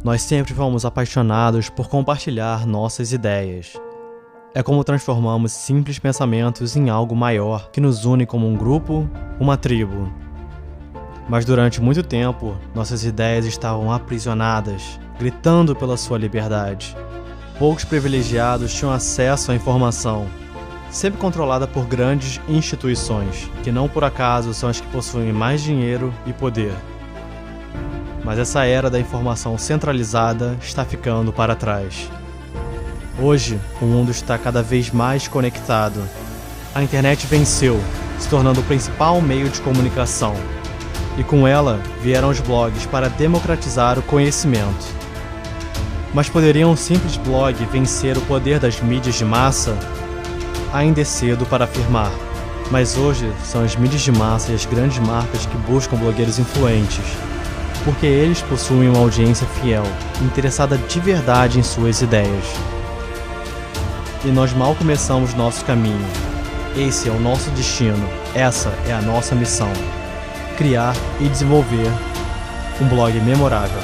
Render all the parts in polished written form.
Nós sempre fomos apaixonados por compartilhar nossas ideias. É como transformamos simples pensamentos em algo maior que nos une como um grupo, uma tribo. Mas durante muito tempo, nossas ideias estavam aprisionadas, gritando pela sua liberdade. Poucos privilegiados tinham acesso à informação, sempre controlada por grandes instituições, que não por acaso são as que possuem mais dinheiro e poder. Mas essa era da informação centralizada está ficando para trás. Hoje, o mundo está cada vez mais conectado. A internet venceu, se tornando o principal meio de comunicação. E com ela vieram os blogs para democratizar o conhecimento. Mas poderia um simples blog vencer o poder das mídias de massa? Ainda é cedo para afirmar. Mas hoje são as mídias de massa e as grandes marcas que buscam blogueiros influentes, porque eles possuem uma audiência fiel, interessada de verdade em suas ideias. E nós mal começamos nosso caminho. Esse é o nosso destino, essa é a nossa missão. Criar e desenvolver um blog memorável.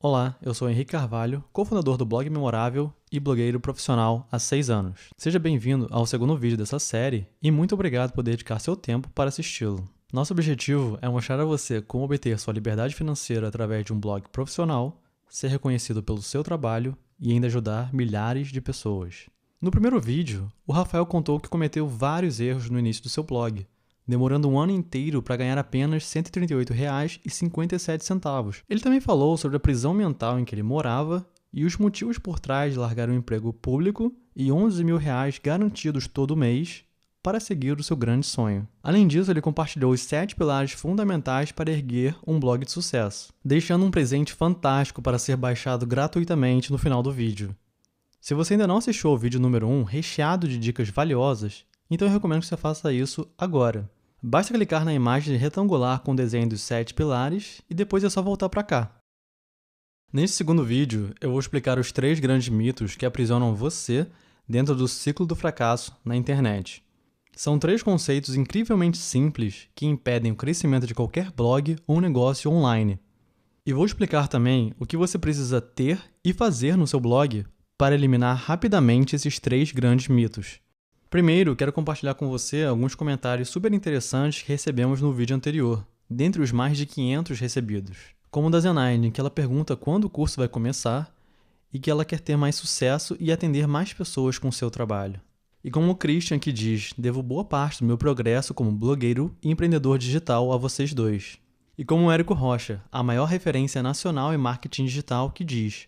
Olá, eu sou Henrique Carvalho, cofundador do Blog Memorável e blogueiro profissional há 6 anos. Seja bem-vindo ao segundo vídeo dessa série e muito obrigado por dedicar seu tempo para assisti-lo. Nosso objetivo é mostrar a você como obter sua liberdade financeira através de um blog profissional, ser reconhecido pelo seu trabalho e ainda ajudar milhares de pessoas. No primeiro vídeo, o Rafael contou que cometeu vários erros no início do seu blog, demorando um ano inteiro para ganhar apenas R$ 138,57. Ele também falou sobre a prisão mental em que ele morava e os motivos por trás de largar um emprego público e R$ 11 mil garantidos todo mês para seguir o seu grande sonho. Além disso, ele compartilhou os 7 pilares fundamentais para erguer um blog de sucesso, deixando um presente fantástico para ser baixado gratuitamente no final do vídeo. Se você ainda não assistiu ao vídeo número 1, recheado de dicas valiosas, então eu recomendo que você faça isso agora. Basta clicar na imagem retangular com o desenho dos 7 pilares e depois é só voltar para cá. Neste segundo vídeo, eu vou explicar os 3 grandes mitos que aprisionam você dentro do ciclo do fracasso na internet. São 3 conceitos incrivelmente simples que impedem o crescimento de qualquer blog ou negócio online. E vou explicar também o que você precisa ter e fazer no seu blog para eliminar rapidamente esses 3 grandes mitos. Primeiro, quero compartilhar com você alguns comentários super interessantes que recebemos no vídeo anterior, dentre os mais de 500 recebidos. Como o da Zenaine, que ela pergunta quando o curso vai começar e que ela quer ter mais sucesso e atender mais pessoas com o seu trabalho. E como o Christian, que diz, devo boa parte do meu progresso como blogueiro e empreendedor digital a vocês dois. E como o Érico Rocha, a maior referência nacional em marketing digital, que diz,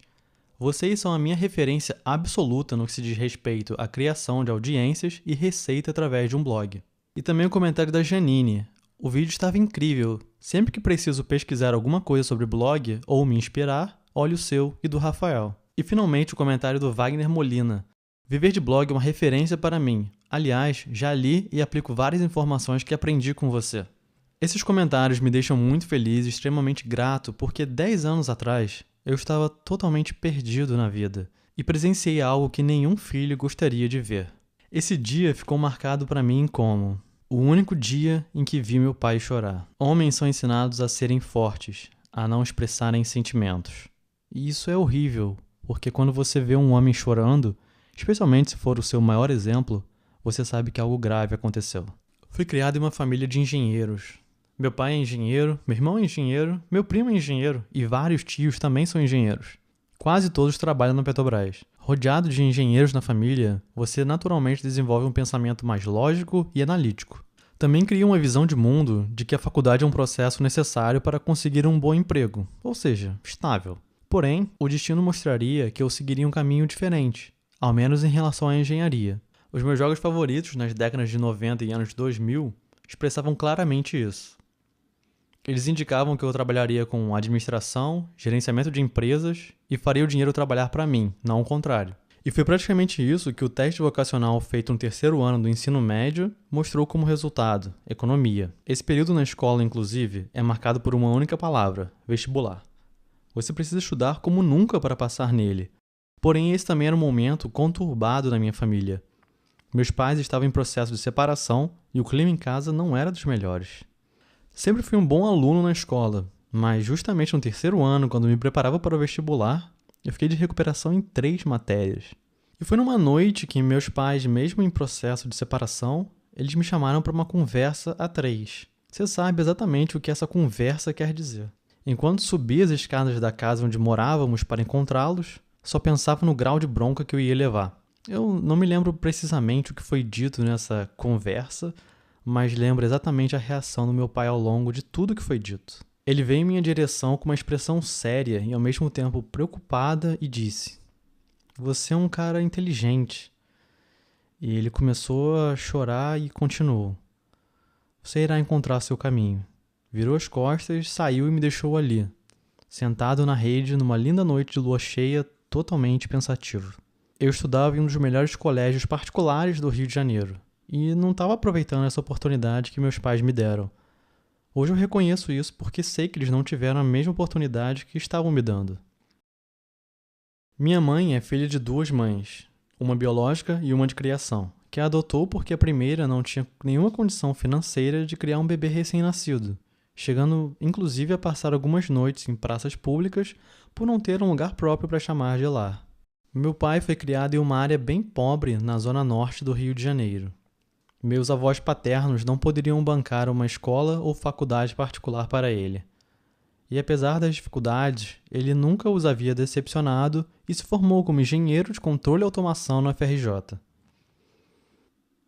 vocês são a minha referência absoluta no que se diz respeito à criação de audiências e receita através de um blog. E também o comentário da Janine, o vídeo estava incrível, sempre que preciso pesquisar alguma coisa sobre blog ou me inspirar, olhe o seu e do Rafael. E finalmente o comentário do Wagner Molina, viver de blog é uma referência para mim. Aliás, já li e aplico várias informações que aprendi com você. Esses comentários me deixam muito feliz e extremamente grato porque 10 anos atrás eu estava totalmente perdido na vida e presenciei algo que nenhum filho gostaria de ver. Esse dia ficou marcado para mim como o único dia em que vi meu pai chorar. Homens são ensinados a serem fortes, a não expressarem sentimentos. E isso é horrível, porque quando você vê um homem chorando, especialmente se for o seu maior exemplo, você sabe que algo grave aconteceu. Fui criado em uma família de engenheiros. Meu pai é engenheiro, meu irmão é engenheiro, meu primo é engenheiro e vários tios também são engenheiros. Quase todos trabalham na Petrobras. Rodeado de engenheiros na família, você naturalmente desenvolve um pensamento mais lógico e analítico. Também cria uma visão de mundo de que a faculdade é um processo necessário para conseguir um bom emprego, ou seja, estável. Porém, o destino mostraria que eu seguiria um caminho diferente, ao menos em relação à engenharia. Os meus jogos favoritos nas décadas de 90 e anos 2000 expressavam claramente isso. Eles indicavam que eu trabalharia com administração, gerenciamento de empresas e faria o dinheiro trabalhar para mim, não o contrário. E foi praticamente isso que o teste vocacional feito no 3º ano do ensino médio mostrou como resultado: economia. Esse período na escola, inclusive, é marcado por uma única palavra: vestibular. Você precisa estudar como nunca para passar nele. Porém, esse também era um momento conturbado na minha família. Meus pais estavam em processo de separação e o clima em casa não era dos melhores. Sempre fui um bom aluno na escola, Mas justamente no terceiro ano, quando me preparava para o vestibular, eu fiquei de recuperação em 3 matérias. E foi numa noite que meus pais, mesmo em processo de separação, eles me chamaram para uma conversa a 3. Você sabe exatamente o que essa conversa quer dizer. Enquanto subia as escadas da casa onde morávamos para encontrá-los, só pensava no grau de bronca que eu ia levar. Eu não me lembro precisamente o que foi dito nessa conversa, mas lembro exatamente a reação do meu pai ao longo de tudo que foi dito. Ele veio em minha direção com uma expressão séria e ao mesmo tempo preocupada e disse: "Você é um cara inteligente." E ele começou a chorar e continuou: "Você irá encontrar seu caminho." Virou as costas, saiu e me deixou ali, sentado na rede numa linda noite de lua cheia, totalmente pensativo. Eu estudava em um dos melhores colégios particulares do Rio de Janeiro e não estava aproveitando essa oportunidade que meus pais me deram. Hoje eu reconheço isso porque sei que eles não tiveram a mesma oportunidade que estavam me dando. Minha mãe é filha de 2 mães, uma biológica e uma de criação, que a adotou porque a primeira não tinha nenhuma condição financeira de criar um bebê recém-nascido, chegando inclusive a passar algumas noites em praças públicas por não ter um lugar próprio para chamar de lar. Meu pai foi criado em uma área bem pobre na zona norte do Rio de Janeiro. Meus avós paternos não poderiam bancar uma escola ou faculdade particular para ele. E apesar das dificuldades, ele nunca os havia decepcionado e se formou como engenheiro de controle e automação no FRJ.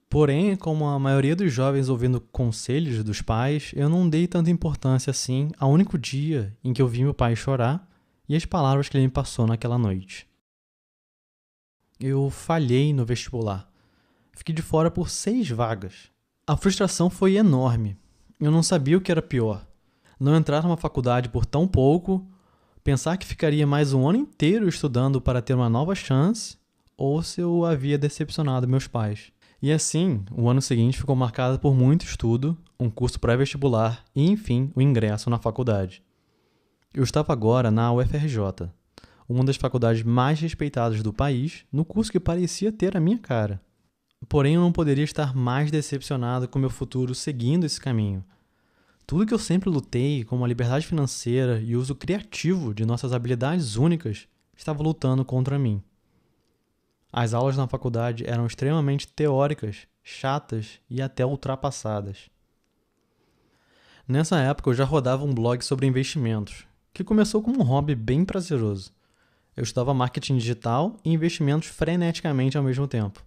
Porém, como a maioria dos jovens ouvindo conselhos dos pais, eu não dei tanta importância assim ao único dia em que eu vi meu pai chorar e as palavras que ele me passou naquela noite. Eu falhei no vestibular. Fiquei de fora por 6 vagas. A frustração foi enorme. Eu não sabia o que era pior: não entrar numa faculdade por tão pouco, pensar que ficaria mais um ano inteiro estudando para ter uma nova chance, ou se eu havia decepcionado meus pais. E assim, o ano seguinte ficou marcado por muito estudo, um curso pré-vestibular e, enfim, o ingresso na faculdade. Eu estava agora na UFRJ, uma das faculdades mais respeitadas do país, no curso que parecia ter a minha cara. Porém, eu não poderia estar mais decepcionado com meu futuro seguindo esse caminho. Tudo que eu sempre lutei, como a liberdade financeira e o uso criativo de nossas habilidades únicas, estava lutando contra mim. As aulas na faculdade eram extremamente teóricas, chatas e até ultrapassadas. Nessa época eu já rodava um blog sobre investimentos, que começou como um hobby bem prazeroso. Eu estudava marketing digital e investimentos freneticamente ao mesmo tempo.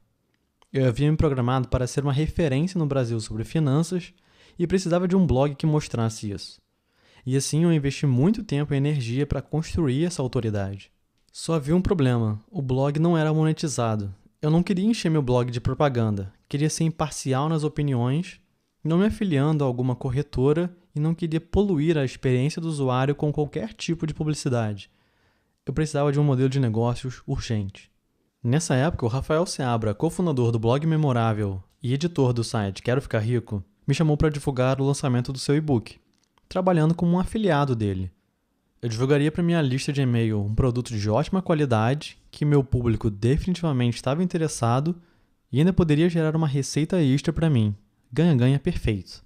Eu havia me programado para ser uma referência no Brasil sobre finanças e precisava de um blog que mostrasse isso. E assim eu investi muito tempo e energia para construir essa autoridade. Só havia um problema: o blog não era monetizado. Eu não queria encher meu blog de propaganda, queria ser imparcial nas opiniões, não me afiliando a alguma corretora e não queria poluir a experiência do usuário com qualquer tipo de publicidade. Eu precisava de um modelo de negócios urgente. Nessa época, o Rafael Seabra, cofundador do Blog Memorável e editor do site Quero Ficar Rico, me chamou para divulgar o lançamento do seu e-book, trabalhando como um afiliado dele. Eu divulgaria para minha lista de e-mail um produto de ótima qualidade, que meu público definitivamente estava interessado e ainda poderia gerar uma receita extra para mim. Ganha-ganha perfeito.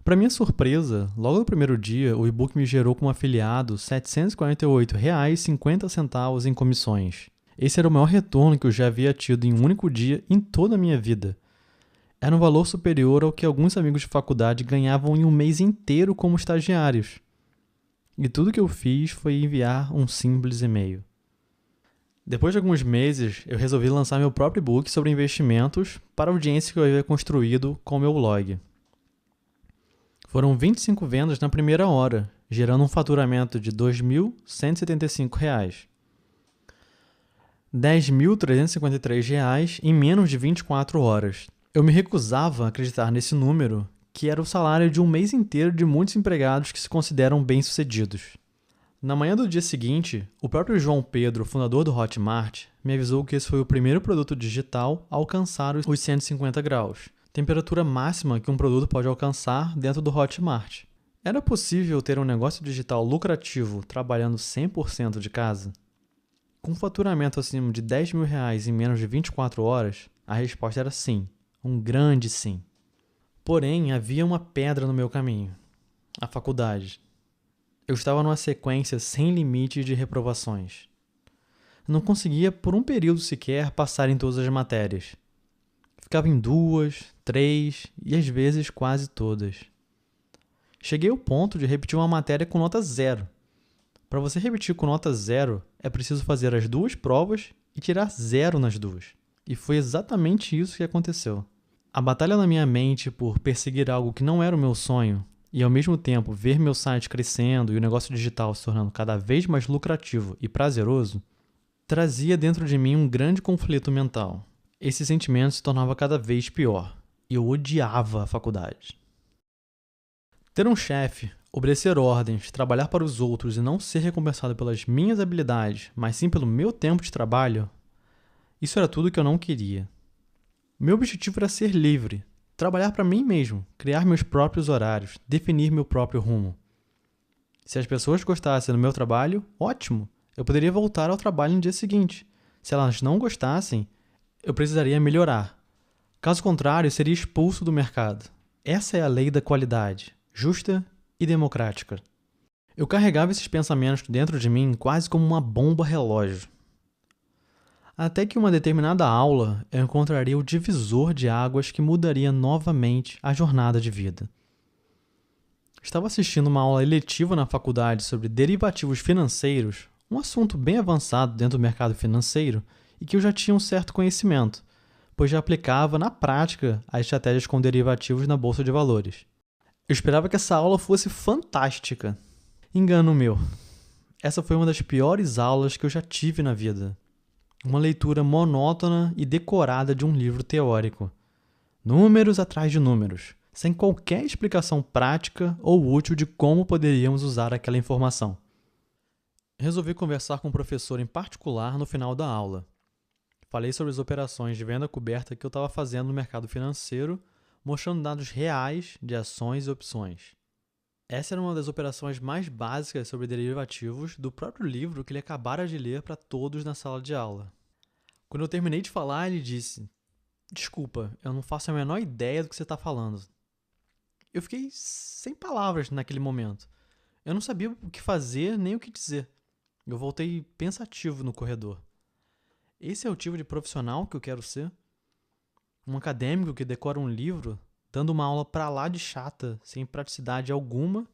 Para minha surpresa, logo no primeiro dia, o e-book me gerou como afiliado R$ 748,50 em comissões. Esse era o maior retorno que eu já havia tido em um único dia em toda a minha vida. Era um valor superior ao que alguns amigos de faculdade ganhavam em um mês inteiro como estagiários. E tudo que eu fiz foi enviar um simples e-mail. Depois de alguns meses, eu resolvi lançar meu próprio e-book sobre investimentos para a audiência que eu havia construído com o meu blog. Foram 25 vendas na primeira hora, gerando um faturamento de R$ 2.175. R$ 10.353 em menos de 24 horas. Eu me recusava a acreditar nesse número, que era o salário de um mês inteiro de muitos empregados que se consideram bem-sucedidos. Na manhã do dia seguinte, o próprio João Pedro, fundador do Hotmart, me avisou que esse foi o primeiro produto digital a alcançar os 150 graus, temperatura máxima que um produto pode alcançar dentro do Hotmart. Era possível ter um negócio digital lucrativo trabalhando 100% de casa? Com um faturamento acima de R$ 10.000 em menos de 24 horas, a resposta era sim, um grande sim. Porém, havia uma pedra no meu caminho: a faculdade. Eu estava numa sequência sem limite de reprovações. Não conseguia, por um período sequer, passar em todas as matérias. Ficava em 2, 3 e às vezes quase todas. Cheguei ao ponto de repetir uma matéria com nota 0. Para você repetir com nota 0, é preciso fazer as 2 provas e tirar 0 nas 2. E foi exatamente isso que aconteceu. A batalha na minha mente por perseguir algo que não era o meu sonho e ao mesmo tempo ver meu site crescendo e o negócio digital se tornando cada vez mais lucrativo e prazeroso, trazia dentro de mim um grande conflito mental. Esse sentimento se tornava cada vez pior e eu odiava a faculdade. Ter um chefe, obedecer ordens, trabalhar para os outros e não ser recompensado pelas minhas habilidades, mas sim pelo meu tempo de trabalho, isso era tudo que eu não queria. Meu objetivo era ser livre, trabalhar para mim mesmo, criar meus próprios horários, definir meu próprio rumo. Se as pessoas gostassem do meu trabalho, ótimo, eu poderia voltar ao trabalho no dia seguinte. Se elas não gostassem, eu precisaria melhorar. Caso contrário, seria expulso do mercado. Essa é a lei da qualidade, justa e democrática. Eu carregava esses pensamentos dentro de mim quase como uma bomba relógio. Até que em uma determinada aula eu encontraria o divisor de águas que mudaria novamente a jornada de vida. Estava assistindo uma aula eletiva na faculdade sobre derivativos financeiros, um assunto bem avançado dentro do mercado financeiro e que eu já tinha um certo conhecimento, pois já aplicava na prática as estratégias com derivativos na bolsa de valores. Eu esperava que essa aula fosse fantástica. Engano meu. Essa foi uma das piores aulas que eu já tive na vida. Uma leitura monótona e decorada de um livro teórico. Números atrás de números, sem qualquer explicação prática ou útil de como poderíamos usar aquela informação. Resolvi conversar com um professor em particular no final da aula. Falei sobre as operações de venda coberta que eu estava fazendo no mercado financeiro, mostrando dados reais de ações e opções. Essa era uma das operações mais básicas sobre derivativos do próprio livro que ele acabara de ler para todos na sala de aula. Quando eu terminei de falar, ele disse: "Desculpa, eu não faço a menor ideia do que você está falando." Eu fiquei sem palavras naquele momento. Eu não sabia o que fazer nem o que dizer. Eu voltei pensativo no corredor. Esse é o tipo de profissional que eu quero ser? Um acadêmico que decora um livro, dando uma aula pra lá de chata, sem praticidade alguma,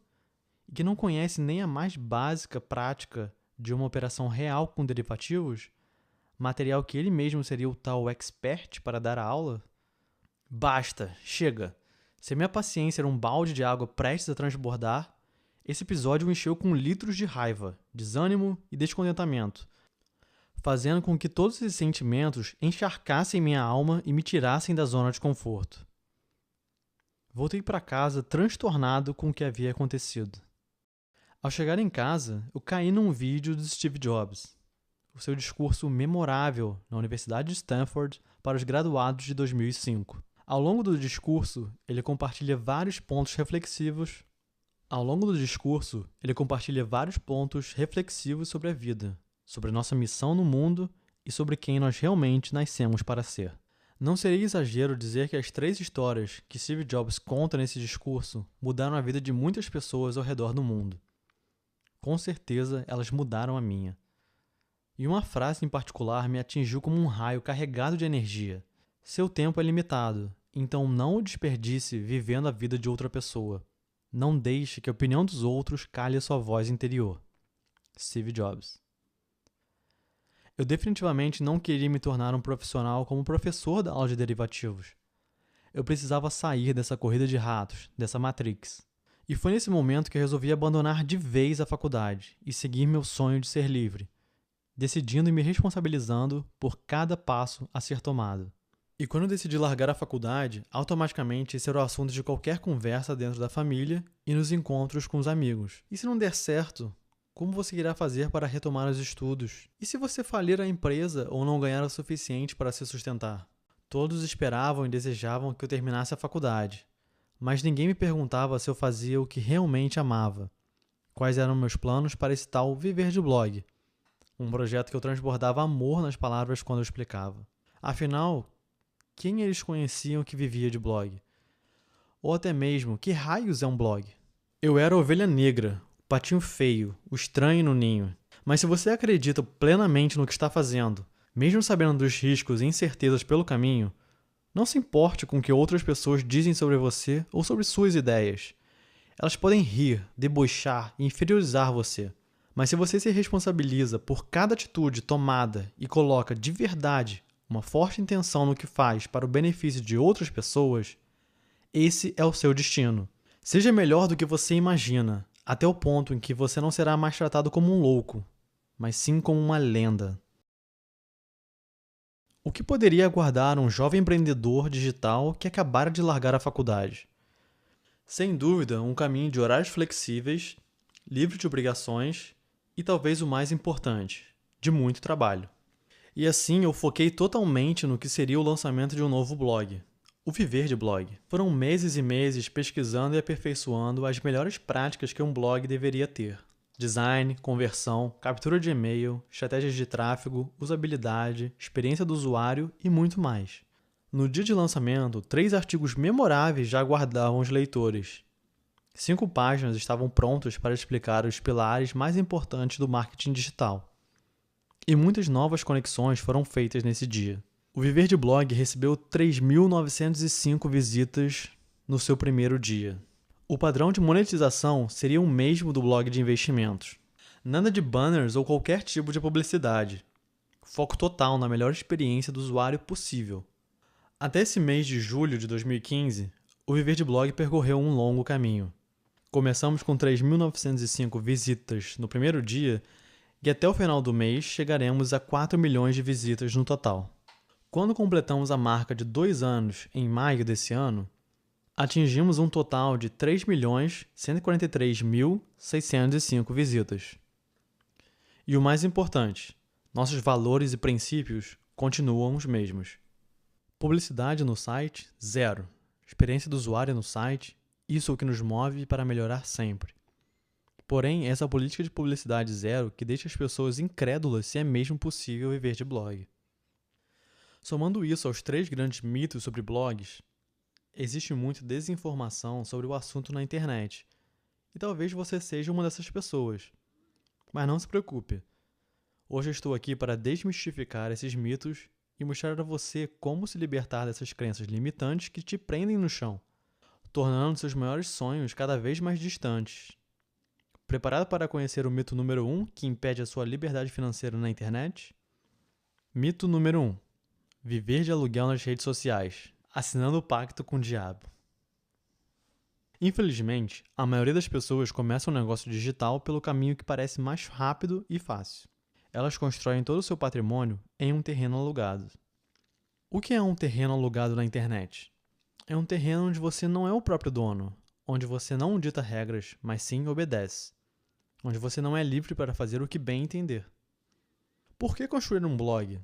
e que não conhece nem a mais básica prática de uma operação real com derivativos, material que ele mesmo seria o tal expert para dar a aula? Basta, chega. Se a minha paciência era um balde de água prestes a transbordar, esse episódio me encheu com litros de raiva, desânimo e descontentamento, fazendo com que todos esses sentimentos encharcassem minha alma e me tirassem da zona de conforto. Voltei para casa transtornado com o que havia acontecido. Ao chegar em casa, eu caí num vídeo do Steve Jobs, o seu discurso memorável na Universidade de Stanford para os graduados de 2005. Ao longo do discurso, ele compartilha vários pontos reflexivos sobre a vida, sobre nossa missão no mundo e sobre quem nós realmente nascemos para ser. Não seria exagero dizer que as 3 histórias que Steve Jobs conta nesse discurso mudaram a vida de muitas pessoas ao redor do mundo. Com certeza, elas mudaram a minha. E uma frase em particular me atingiu como um raio carregado de energia. Seu tempo é limitado, então não o desperdice vivendo a vida de outra pessoa. Não deixe que a opinião dos outros calhe a sua voz interior. Steve Jobs. Eu definitivamente não queria me tornar um profissional como professor da aula de derivativos. Eu precisava sair dessa corrida de ratos, dessa Matrix. E foi nesse momento que eu resolvi abandonar de vez a faculdade e seguir meu sonho de ser livre, decidindo e me responsabilizando por cada passo a ser tomado. E quando eu decidi largar a faculdade, automaticamente esse era o assunto de qualquer conversa dentro da família e nos encontros com os amigos. E se não der certo, como você irá fazer para retomar os estudos? E se você falir a empresa ou não ganhar o suficiente para se sustentar? Todos esperavam e desejavam que eu terminasse a faculdade, mas ninguém me perguntava se eu fazia o que realmente amava. Quais eram meus planos para esse tal viver de blog? Um projeto que eu transbordava amor nas palavras quando eu explicava. Afinal, quem eles conheciam que vivia de blog? Ou até mesmo, que raios é um blog? Eu era a ovelha negra, o patinho feio, o estranho no ninho. Mas se você acredita plenamente no que está fazendo, mesmo sabendo dos riscos e incertezas pelo caminho, não se importe com o que outras pessoas dizem sobre você ou sobre suas ideias. Elas podem rir, debochar e inferiorizar você. Mas se você se responsabiliza por cada atitude tomada e coloca de verdade uma forte intenção no que faz para o benefício de outras pessoas, esse é o seu destino. Seja melhor do que você imagina, até o ponto em que você não será mais tratado como um louco, mas sim como uma lenda. O que poderia aguardar um jovem empreendedor digital que acabara de largar a faculdade? Sem dúvida, um caminho de horários flexíveis, livre de obrigações e talvez o mais importante, de muito trabalho. E assim eu foquei totalmente no que seria o lançamento de um novo blog, o Viver de Blog. Foram meses e meses pesquisando e aperfeiçoando as melhores práticas que um blog deveria ter. Design, conversão, captura de e-mail, estratégias de tráfego, usabilidade, experiência do usuário e muito mais. No dia de lançamento, 3 artigos memoráveis já aguardavam os leitores. 5 páginas estavam prontas para explicar os pilares mais importantes do marketing digital. E muitas novas conexões foram feitas nesse dia. O Viver de Blog recebeu 3.905 visitas no seu primeiro dia. O padrão de monetização seria o mesmo do blog de investimentos. Nada de banners ou qualquer tipo de publicidade. Foco total na melhor experiência do usuário possível. Até esse mês de julho de 2015, o Viver de Blog percorreu um longo caminho. Começamos com 3.905 visitas no primeiro dia e até o final do mês chegaremos a 4 milhões de visitas no total. Quando completamos a marca de 2 anos em maio desse ano, atingimos um total de 3.143.605 visitas. E o mais importante, nossos valores e princípios continuam os mesmos. Publicidade no site, 0. Experiência do usuário no site, isso é o que nos move para melhorar sempre. Porém, essa política de publicidade 0 que deixa as pessoas incrédulas se é mesmo possível viver de blog. Somando isso aos 3 grandes mitos sobre blogs, existe muita desinformação sobre o assunto na internet. E talvez você seja uma dessas pessoas. Mas não se preocupe. Hoje eu estou aqui para desmistificar esses mitos e mostrar a você como se libertar dessas crenças limitantes que te prendem no chão, tornando seus maiores sonhos cada vez mais distantes. Preparado para conhecer o mito número 1 que impede a sua liberdade financeira na internet? Mito número 1. Viver de aluguel nas redes sociais, assinando o pacto com o diabo. Infelizmente, a maioria das pessoas começa um negócio digital pelo caminho que parece mais rápido e fácil. Elas constroem todo o seu patrimônio em um terreno alugado. O que é um terreno alugado na internet? É um terreno onde você não é o próprio dono, onde você não dita regras, mas sim obedece, onde você não é livre para fazer o que bem entender. Por que construir um blog?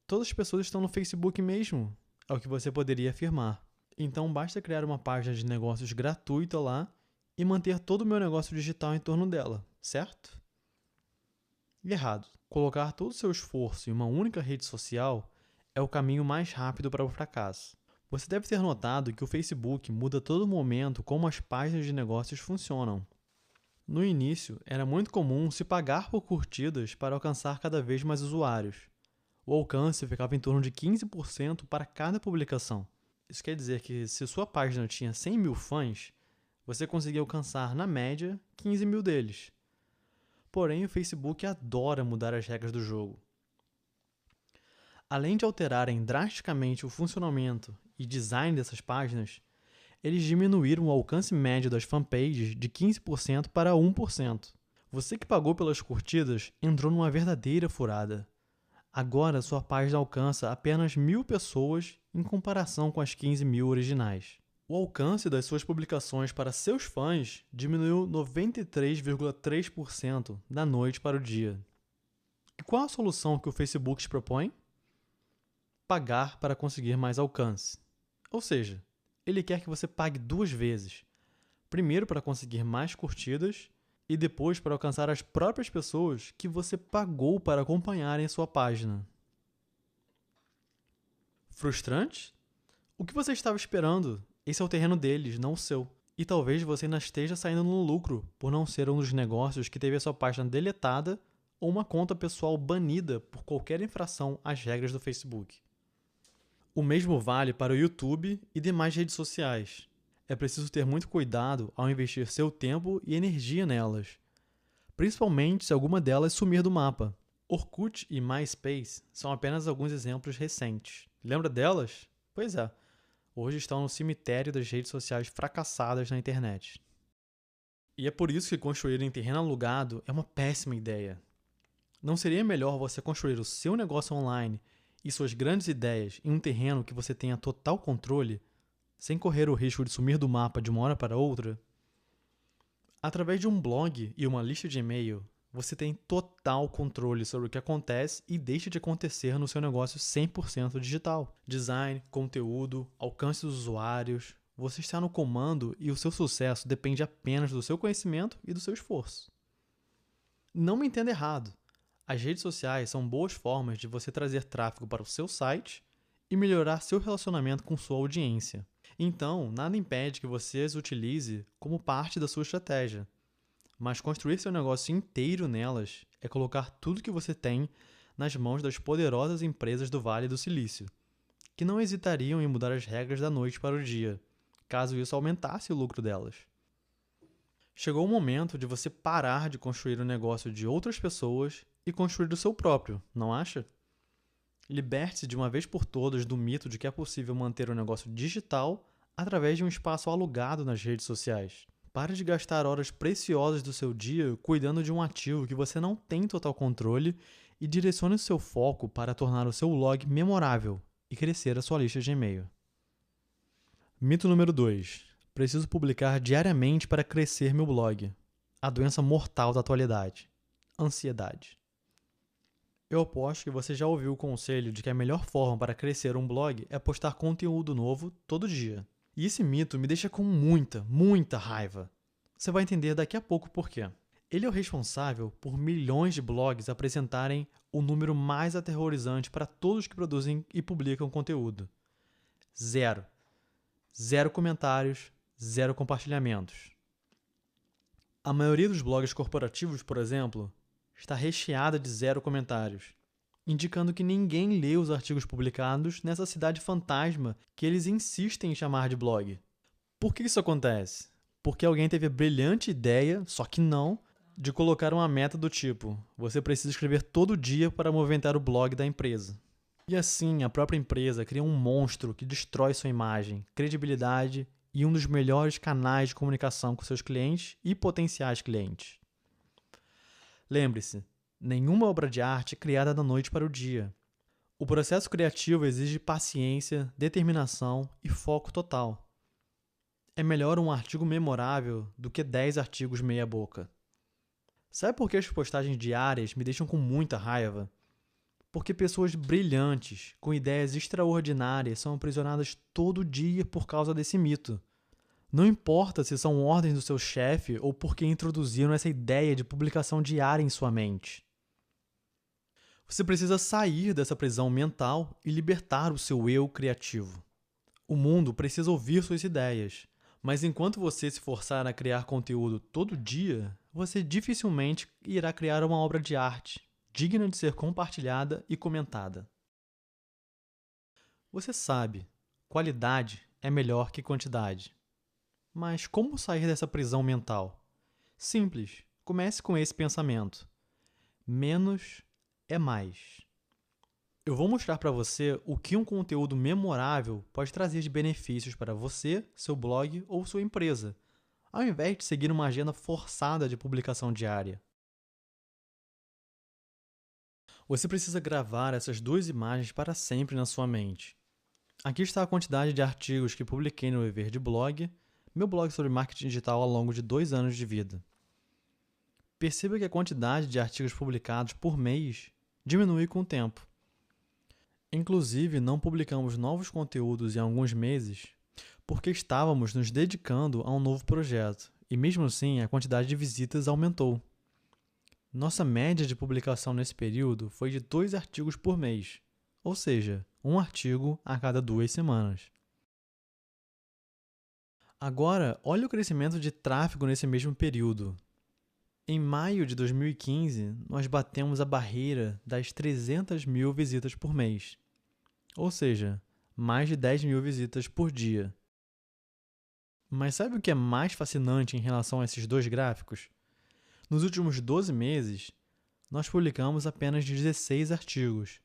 Todas as pessoas estão no Facebook mesmo, é o que você poderia afirmar. Então basta criar uma página de negócios gratuita lá e manter todo o meu negócio digital em torno dela, certo? Errado. Colocar todo o seu esforço em uma única rede social é o caminho mais rápido para o fracasso. Você deve ter notado que o Facebook muda a todo momento como as páginas de negócios funcionam. No início, era muito comum se pagar por curtidas para alcançar cada vez mais usuários. O alcance ficava em torno de 15% para cada publicação. Isso quer dizer que se sua página tinha 100 mil fãs, você conseguia alcançar, na média, 15 mil deles. Porém, o Facebook adora mudar as regras do jogo. Além de alterarem drasticamente o funcionamento e design dessas páginas, eles diminuíram o alcance médio das fanpages de 15% para 1%. Você que pagou pelas curtidas entrou numa verdadeira furada. Agora sua página alcança apenas 1.000 pessoas em comparação com as 15 mil originais. O alcance das suas publicações para seus fãs diminuiu 93,3% da noite para o dia. E qual a solução que o Facebook te propõe? Pagar para conseguir mais alcance. Ou seja, ele quer que você pague 2 vezes. Primeiro para conseguir mais curtidas e depois para alcançar as próprias pessoas que você pagou para acompanharem a sua página. Frustrante? O que você estava esperando? Esse é o terreno deles, não o seu. E talvez você ainda esteja saindo no lucro por não ser um dos negócios que teve a sua página deletada ou uma conta pessoal banida por qualquer infração às regras do Facebook. O mesmo vale para o YouTube e demais redes sociais. É preciso ter muito cuidado ao investir seu tempo e energia nelas, principalmente se alguma delas sumir do mapa. Orkut e MySpace são apenas alguns exemplos recentes. Lembra delas? Pois é, hoje estão no cemitério das redes sociais fracassadas na internet. E é por isso que construir em terreno alugado é uma péssima ideia. Não seria melhor você construir o seu negócio online e suas grandes ideias em um terreno que você tenha total controle, sem correr o risco de sumir do mapa de uma hora para outra? Através de um blog e uma lista de e-mail, você tem total controle sobre o que acontece e deixa de acontecer no seu negócio 100% digital. Design, conteúdo, alcance dos usuários, você está no comando e o seu sucesso depende apenas do seu conhecimento e do seu esforço. Não me entenda errado. As redes sociais são boas formas de você trazer tráfego para o seu site e melhorar seu relacionamento com sua audiência. Então, nada impede que você as utilize como parte da sua estratégia. Mas construir seu negócio inteiro nelas é colocar tudo que você tem nas mãos das poderosas empresas do Vale do Silício, que não hesitariam em mudar as regras da noite para o dia, caso isso aumentasse o lucro delas. Chegou o momento de você parar de construir o negócio de outras pessoas e construir o seu próprio, não acha? Liberte-se de uma vez por todas do mito de que é possível manter o negócio digital através de um espaço alugado nas redes sociais. Pare de gastar horas preciosas do seu dia cuidando de um ativo que você não tem total controle e direcione o seu foco para tornar o seu blog memorável e crescer a sua lista de e-mail. Mito número 2. Preciso publicar diariamente para crescer meu blog. A doença mortal da atualidade. Ansiedade. Eu aposto que você já ouviu o conselho de que a melhor forma para crescer um blog é postar conteúdo novo todo dia. E esse mito me deixa com muita raiva. Você vai entender daqui a pouco por quê. Ele é o responsável por milhões de blogs apresentarem o número mais aterrorizante para todos que produzem e publicam conteúdo. Zero. Zero comentários, zero compartilhamentos. A maioria dos blogs corporativos, por exemplo, está recheada de zero comentários, indicando que ninguém lê os artigos publicados nessa cidade fantasma que eles insistem em chamar de blog. Por que isso acontece? Porque alguém teve a brilhante ideia, só que não, de colocar uma meta do tipo: você precisa escrever todo dia para movimentar o blog da empresa. E assim, a própria empresa cria um monstro que destrói sua imagem, credibilidade e um dos melhores canais de comunicação com seus clientes e potenciais clientes. Lembre-se, nenhuma obra de arte é criada da noite para o dia. O processo criativo exige paciência, determinação e foco total. É melhor um artigo memorável do que 10 artigos meia-boca. Sabe por que as postagens diárias me deixam com muita raiva? Porque pessoas brilhantes, com ideias extraordinárias, são aprisionadas todo dia por causa desse mito. Não importa se são ordens do seu chefe ou porque introduziram essa ideia de publicação diária em sua mente. Você precisa sair dessa prisão mental e libertar o seu eu criativo. O mundo precisa ouvir suas ideias, mas enquanto você se forçar a criar conteúdo todo dia, você dificilmente irá criar uma obra de arte digna de ser compartilhada e comentada. Você sabe, qualidade é melhor que quantidade. Mas como sair dessa prisão mental? Simples, comece com esse pensamento. Menos é mais. Eu vou mostrar para você o que um conteúdo memorável pode trazer de benefícios para você, seu blog ou sua empresa, ao invés de seguir uma agenda forçada de publicação diária. Você precisa gravar essas duas imagens para sempre na sua mente. Aqui está a quantidade de artigos que publiquei no Viver de Blog, meu blog sobre marketing digital ao longo de 2 anos de vida. Perceba que a quantidade de artigos publicados por mês diminui com o tempo. Inclusive, não publicamos novos conteúdos em alguns meses porque estávamos nos dedicando a um novo projeto e, mesmo assim, a quantidade de visitas aumentou. Nossa média de publicação nesse período foi de 2 artigos por mês, ou seja, um artigo a cada 2 semanas. Agora, olha o crescimento de tráfego nesse mesmo período. Em maio de 2015, nós batemos a barreira das 300 mil visitas por mês. Ou seja, mais de 10 mil visitas por dia. Mas sabe o que é mais fascinante em relação a esses dois gráficos? Nos últimos 12 meses, nós publicamos apenas 16 artigos,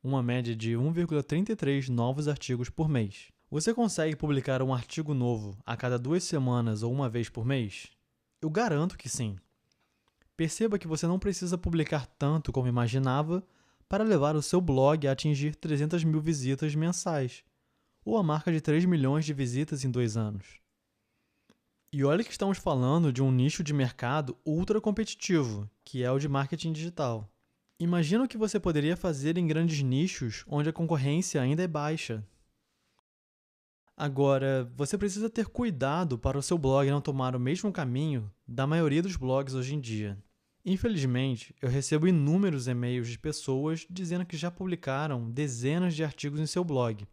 uma média de 1,33 novos artigos por mês. Você consegue publicar um artigo novo a cada 2 semanas ou uma vez por mês? Eu garanto que sim. Perceba que você não precisa publicar tanto como imaginava para levar o seu blog a atingir 300 mil visitas mensais, ou a marca de 3 milhões de visitas em 2 anos. E olha que estamos falando de um nicho de mercado ultra competitivo, que é o de marketing digital. Imagina o que você poderia fazer em grandes nichos onde a concorrência ainda é baixa. Agora, você precisa ter cuidado para o seu blog não tomar o mesmo caminho da maioria dos blogs hoje em dia. Infelizmente, eu recebo inúmeros e-mails de pessoas dizendo que já publicaram dezenas de artigos em seu blog,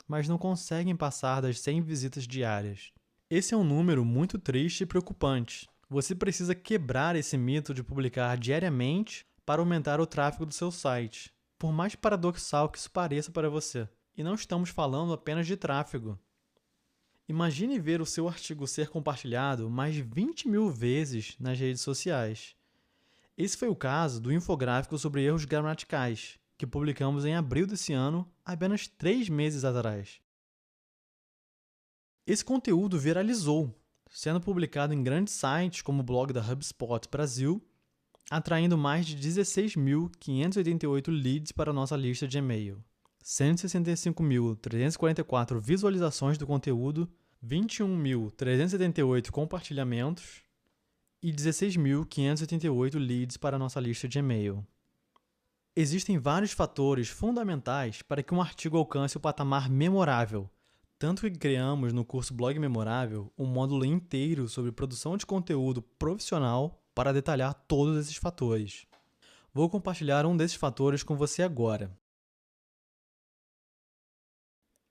mas não conseguem passar das 100 visitas diárias. Esse é um número muito triste e preocupante. Você precisa quebrar esse mito de publicar diariamente para aumentar o tráfego do seu site, por mais paradoxal que isso pareça para você. E não estamos falando apenas de tráfego. Imagine ver o seu artigo ser compartilhado mais de 20 mil vezes nas redes sociais. Esse foi o caso do infográfico sobre erros gramaticais, que publicamos em abril desse ano, apenas 3 meses atrás. Esse conteúdo viralizou, sendo publicado em grandes sites como o blog da HubSpot Brasil, atraindo mais de 16.588 leads para a nossa lista de e-mail, 165.344 visualizações do conteúdo, 21.378 compartilhamentos e 16.588 leads para a nossa lista de e-mail. Existem vários fatores fundamentais para que um artigo alcance o patamar memorável, tanto que criamos no curso Blog Memorável um módulo inteiro sobre produção de conteúdo profissional para detalhar todos esses fatores. Vou compartilhar um desses fatores com você agora.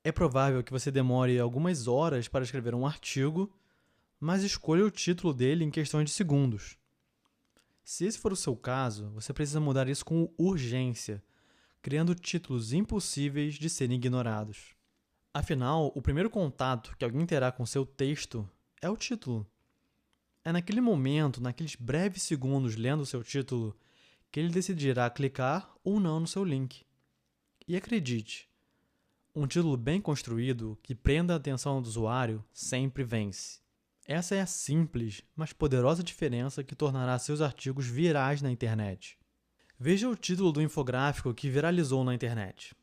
É provável que você demore algumas horas para escrever um artigo, mas escolha o título dele em questões de segundos. Se esse for o seu caso, você precisa mudar isso com urgência, criando títulos impossíveis de serem ignorados. Afinal, o primeiro contato que alguém terá com seu texto é o título. É naquele momento, naqueles breves segundos lendo o seu título, que ele decidirá clicar ou não no seu link. E acredite, um título bem construído que prenda a atenção do usuário sempre vence. Essa é a simples, mas poderosa diferença que tornará seus artigos virais na internet. Veja o título do infográfico que viralizou na internet.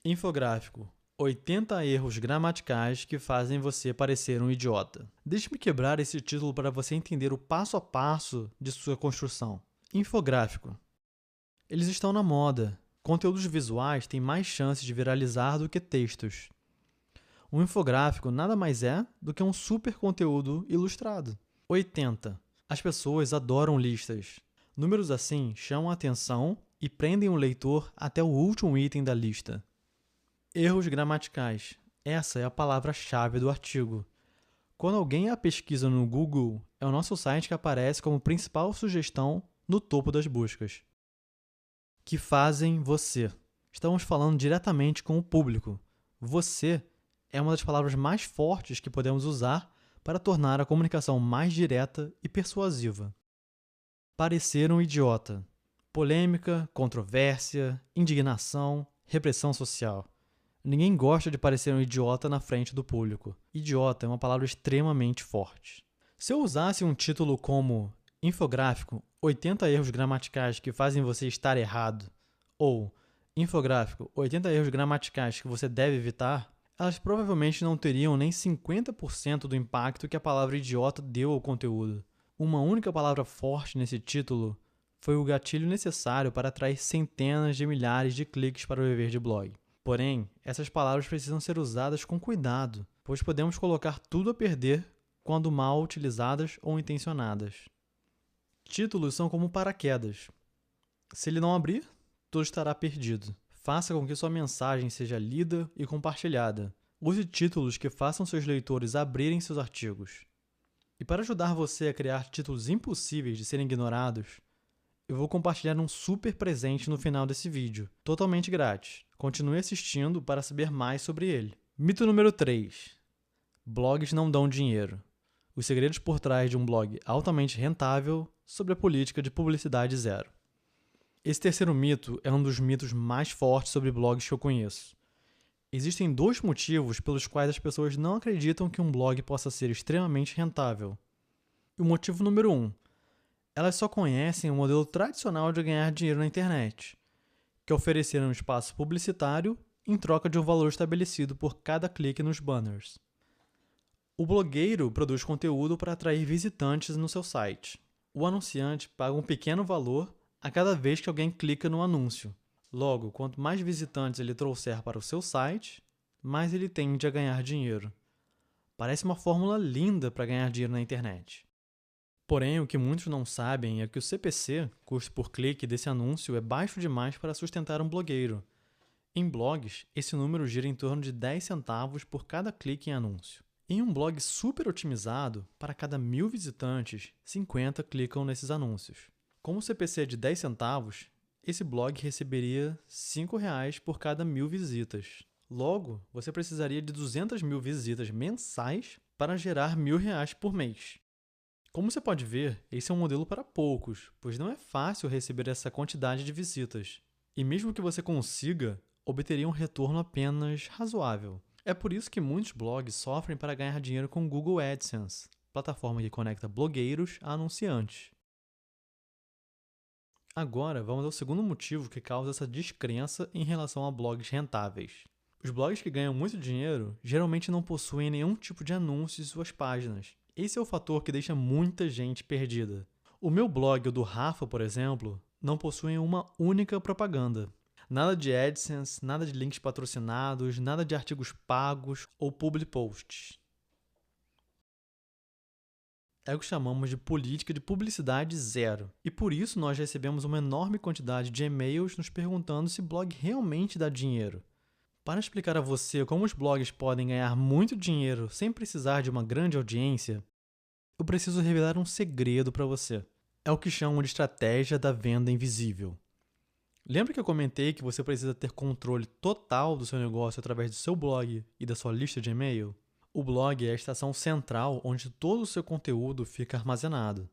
Infográfico: 80 erros gramaticais que fazem você parecer um idiota. Deixe-me quebrar esse título para você entender o passo a passo de sua construção. Infográfico: eles estão na moda. Conteúdos visuais têm mais chances de viralizar do que textos. Um infográfico nada mais é do que um super conteúdo ilustrado. 80. As pessoas adoram listas. Números assim chamam a atenção e prendem o leitor até o último item da lista. Erros gramaticais. Essa é a palavra-chave do artigo. Quando alguém a pesquisa no Google, é o nosso site que aparece como principal sugestão no topo das buscas. Que fazem você. Estamos falando diretamente com o público. Você é uma das palavras mais fortes que podemos usar para tornar a comunicação mais direta e persuasiva. Parecer um idiota. Polêmica, controvérsia, indignação, repressão social. Ninguém gosta de parecer um idiota na frente do público. Idiota é uma palavra extremamente forte. Se eu usasse um título como Infográfico: 80 erros gramaticais que fazem você estar errado, ou Infográfico: 80 erros gramaticais que você deve evitar, elas provavelmente não teriam nem 50% do impacto que a palavra idiota deu ao conteúdo. Uma única palavra forte nesse título foi o gatilho necessário para atrair centenas de milhares de cliques para o Viver de Blog. Porém, essas palavras precisam ser usadas com cuidado, pois podemos colocar tudo a perder quando mal utilizadas ou intencionadas. Títulos são como paraquedas. Se ele não abrir, tudo estará perdido. Faça com que sua mensagem seja lida e compartilhada, Use títulos que façam seus leitores abrirem seus artigos. E para ajudar você a criar títulos impossíveis de serem ignorados, eu vou compartilhar um super presente no final desse vídeo, totalmente grátis. Continue assistindo para saber mais sobre ele. Mito número 3. Blogs não dão dinheiro. Os segredos por trás de um blog altamente rentável sobre a política de publicidade zero. Esse terceiro mito é um dos mitos mais fortes sobre blogs que eu conheço. Existem 2 motivos pelos quais as pessoas não acreditam que um blog possa ser extremamente rentável. O motivo número 1. Elas só conhecem o modelo tradicional de ganhar dinheiro na internet, que é oferecer um espaço publicitário em troca de um valor estabelecido por cada clique nos banners. O blogueiro produz conteúdo para atrair visitantes no seu site. O anunciante paga um pequeno valor a cada vez que alguém clica no anúncio. Logo, quanto mais visitantes ele trouxer para o seu site, mais ele tende a ganhar dinheiro. Parece uma fórmula linda para ganhar dinheiro na internet. Porém, o que muitos não sabem é que o CPC, custo por clique desse anúncio, é baixo demais para sustentar um blogueiro. Em blogs, esse número gira em torno de 10 centavos por cada clique em anúncio. Em um blog super otimizado, para cada 1.000 visitantes, 50 clicam nesses anúncios. Como o CPC é de 10 centavos, esse blog receberia R$ 5,00 por cada 1.000 visitas. Logo, você precisaria de 200.000 visitas mensais para gerar R$ 1.000 por mês. Como você pode ver, esse é um modelo para poucos, pois não é fácil receber essa quantidade de visitas. E mesmo que você consiga, obteria um retorno apenas razoável. É por isso que muitos blogs sofrem para ganhar dinheiro com Google AdSense, plataforma que conecta blogueiros a anunciantes. Agora, vamos ao segundo motivo que causa essa descrença em relação a blogs rentáveis. Os blogs que ganham muito dinheiro geralmente não possuem nenhum tipo de anúncio em suas páginas. Esse é o fator que deixa muita gente perdida. O meu blog e o do Rafa, por exemplo, não possuem uma única propaganda. Nada de AdSense, nada de links patrocinados, nada de artigos pagos ou public posts. É o que chamamos de política de publicidade zero. E por isso nós recebemos uma enorme quantidade de e-mails nos perguntando se blog realmente dá dinheiro. Para explicar a você como os blogs podem ganhar muito dinheiro sem precisar de uma grande audiência, eu preciso revelar um segredo para você. É o que chamam de estratégia da venda invisível. Lembra que eu comentei que você precisa ter controle total do seu negócio através do seu blog e da sua lista de e-mail? O blog é a estação central onde todo o seu conteúdo fica armazenado.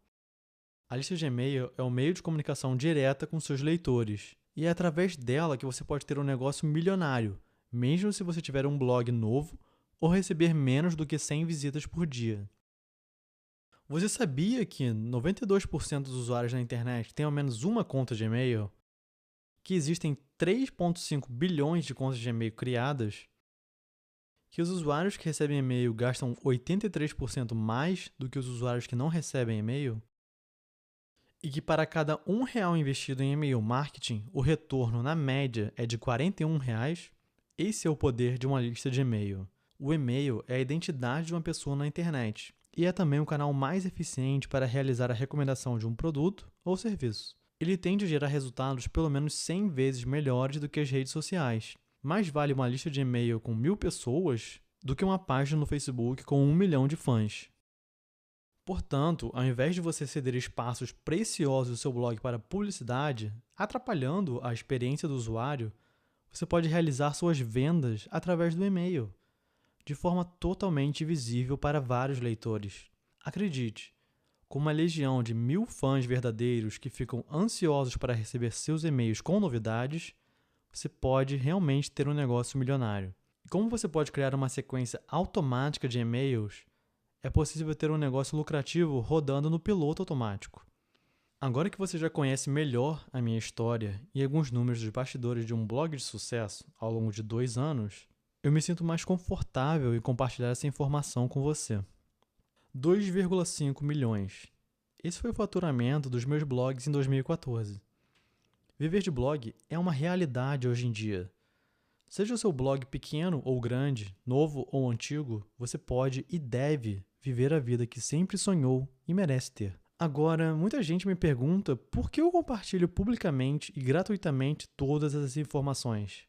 A lista de e-mail é um meio de comunicação direta com seus leitores, e é através dela que você pode ter um negócio milionário, mesmo se você tiver um blog novo ou receber menos do que 100 visitas por dia. Você sabia que 92% dos usuários na internet têm ao menos uma conta de e-mail? Que existem 3,5 bilhões de contas de e-mail criadas? Que os usuários que recebem e-mail gastam 83% mais do que os usuários que não recebem e-mail? E que para cada R$1 investido em e-mail marketing, o retorno, na média, é de R$41? Esse é o poder de uma lista de e-mail. O e-mail é a identidade de uma pessoa na internet e é também o canal mais eficiente para realizar a recomendação de um produto ou serviço. Ele tende a gerar resultados pelo menos 100 vezes melhores do que as redes sociais. Mais vale uma lista de e-mail com 1.000 pessoas do que uma página no Facebook com 1 milhão de fãs. Portanto, ao invés de você ceder espaços preciosos do seu blog para publicidade, atrapalhando a experiência do usuário, você pode realizar suas vendas através do e-mail, de forma totalmente visível para vários leitores. Acredite, com uma legião de 1.000 fãs verdadeiros que ficam ansiosos para receber seus e-mails com novidades, você pode realmente ter um negócio milionário. E como você pode criar uma sequência automática de e-mails, é possível ter um negócio lucrativo rodando no piloto automático. Agora que você já conhece melhor a minha história e alguns números dos bastidores de um blog de sucesso ao longo de 2 anos, eu me sinto mais confortável em compartilhar essa informação com você. 2,5 milhões. Esse foi o faturamento dos meus blogs em 2014. Viver de blog é uma realidade hoje em dia. Seja o seu blog pequeno ou grande, novo ou antigo, você pode e deve viver a vida que sempre sonhou e merece ter. Agora, muita gente me pergunta por que eu compartilho publicamente e gratuitamente todas essas informações.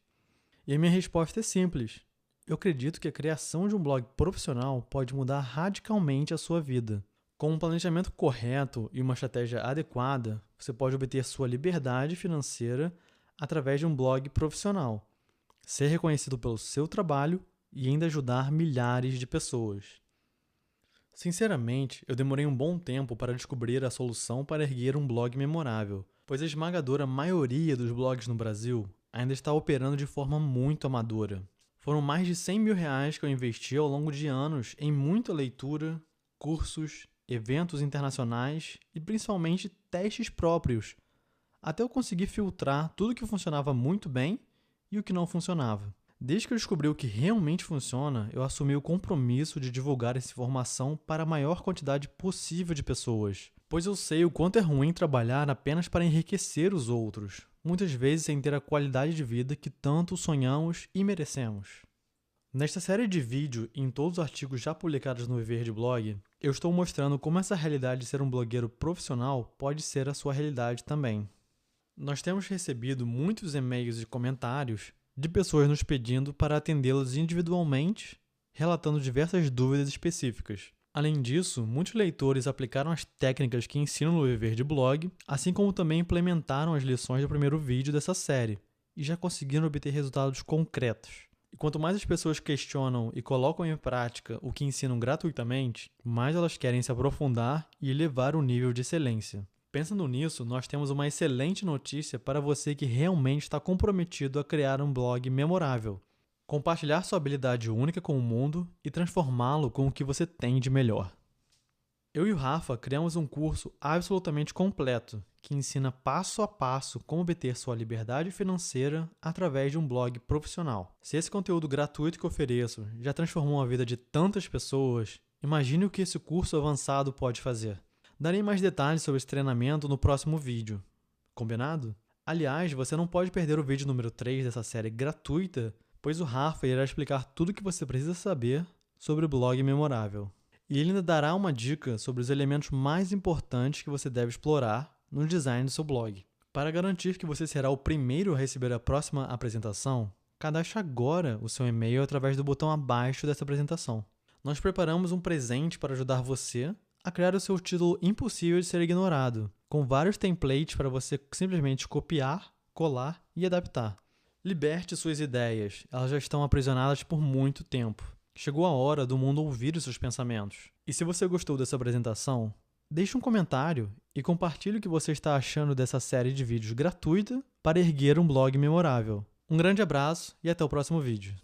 E a minha resposta é simples. Eu acredito que a criação de um blog profissional pode mudar radicalmente a sua vida. Com um planejamento correto e uma estratégia adequada, você pode obter sua liberdade financeira através de um blog profissional, ser reconhecido pelo seu trabalho e ainda ajudar milhares de pessoas. Sinceramente, eu demorei um bom tempo para descobrir a solução para erguer um blog memorável, pois a esmagadora maioria dos blogs no Brasil ainda está operando de forma muito amadora. Foram mais de 100 mil reais que eu investi ao longo de anos em muita leitura, cursos, eventos internacionais e principalmente testes próprios, até eu conseguir filtrar tudo que funcionava muito bem e o que não funcionava. Desde que eu descobri o que realmente funciona, eu assumi o compromisso de divulgar essa informação para a maior quantidade possível de pessoas, pois eu sei o quanto é ruim trabalhar apenas para enriquecer os outros, muitas vezes sem ter a qualidade de vida que tanto sonhamos e merecemos. Nesta série de vídeo e em todos os artigos já publicados no Viver de Blog, eu estou mostrando como essa realidade de ser um blogueiro profissional pode ser a sua realidade também. Nós temos recebido muitos e-mails e comentários de pessoas nos pedindo para atendê-las individualmente, relatando diversas dúvidas específicas. Além disso, muitos leitores aplicaram as técnicas que ensinam no Viver de Blog, assim como também implementaram as lições do primeiro vídeo dessa série, e já conseguiram obter resultados concretos. E quanto mais as pessoas questionam e colocam em prática o que ensinam gratuitamente, mais elas querem se aprofundar e elevar o nível de excelência. Pensando nisso, nós temos uma excelente notícia para você que realmente está comprometido a criar um blog memorável. Compartilhar sua habilidade única com o mundo e transformá-lo com o que você tem de melhor. Eu e o Rafa criamos um curso absolutamente completo, que ensina passo a passo como obter sua liberdade financeira através de um blog profissional. Se esse conteúdo gratuito que ofereço já transformou a vida de tantas pessoas, imagine o que esse curso avançado pode fazer. Darei mais detalhes sobre esse treinamento no próximo vídeo. Combinado? Aliás, você não pode perder o vídeo número 3 dessa série gratuita, pois o Rafa irá explicar tudo o que você precisa saber sobre o blog memorável. E ele ainda dará uma dica sobre os elementos mais importantes que você deve explorar no design do seu blog. Para garantir que você será o primeiro a receber a próxima apresentação, cadastre agora o seu e-mail através do botão abaixo dessa apresentação. Nós preparamos um presente para ajudar você a criar o seu título impossível de ser ignorado, com vários templates para você simplesmente copiar, colar e adaptar. Liberte suas ideias, elas já estão aprisionadas por muito tempo. Chegou a hora do mundo ouvir os seus pensamentos. E se você gostou dessa apresentação, deixe um comentário e compartilhe o que você está achando dessa série de vídeos gratuita para erguer um blog memorável. Um grande abraço e até o próximo vídeo.